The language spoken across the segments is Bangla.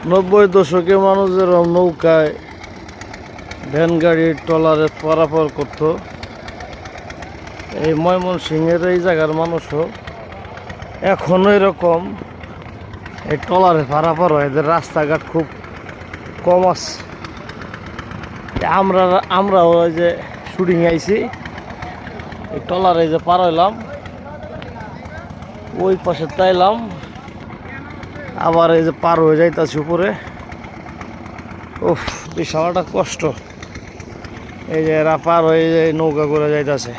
90 দশকে মানুষের নৌকায় ভ্যান গাড়ির ট্রলারে পারাপার করতো। এই ময়মনসিংহের এই জায়গার মানুষও এখনো এরকম এই ট্রলারে পারাপার হয়। এদের রাস্তাঘাট খুব কম আছে। আমরাও ওই যে শুটিং আইছি, এই ট্রলারে যে পার হইলাম, ওই পাশে তাইলাম, আবার এই যে পার হয়ে যাইতাছি উপরে। উফ, বিশাল একটা কষ্ট। এই যে এরা পার হয়ে যে নৌকা করে যাইতাছে।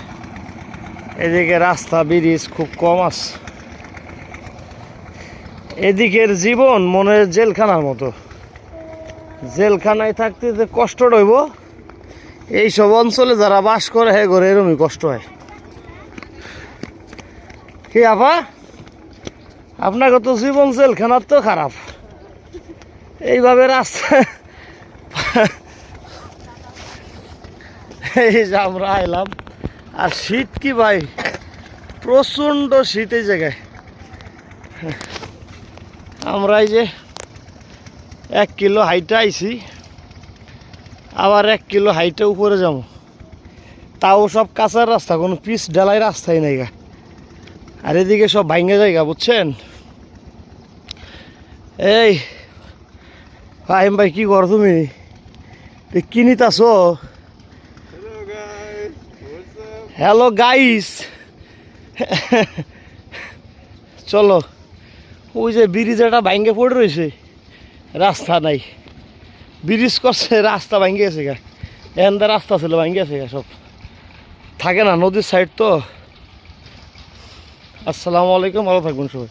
এদিকে রাস্তা ব্রিজ খুব কম আছে। এদিকের জীবন মনে হয় জেলখানার মতো। জেলখানায় থাকতে যে কষ্ট রইব, এইসব অঞ্চলে যারা বাস করে হ্যাঁ করে এরকমই কষ্ট হয়। কি আপা, আপনাকে তো জীবন জেলখানার তো খারাপ। এইভাবে রাস্তা এই যে আমরা আইলাম, আর শীত কি ভাই, প্রচণ্ড শীত এই জায়গায়। আমরা এই যে 1 কিলো হাইটে আইছি, আবার 1 কিলো হাইটে উপরে যাবো। তাও সব কাঁচার রাস্তা, কোনো পিচ ঢালাই রাস্তাই নাই গা। আর এদিকে সব ভাঙ্গে জায়গা, বুঝছেন? এই ফাহিম ভাই, কি কর তুমি? কি নিতাছ? হ্যালো গাইস, চলো। ওই যে ব্রিজ একটা ভাঙ্গে পড়ে রয়েছে, রাস্তা নাই। ব্রিজ করছে, রাস্তা ভাঙ্গে গেছে গা। এখান রাস্তা ছিল, ভাঙ্গে গেছে গা সব। থাকে না, নদীর সাইড তো। আসসালামু আলাইকুম, ভালো থাকবেন সবাই।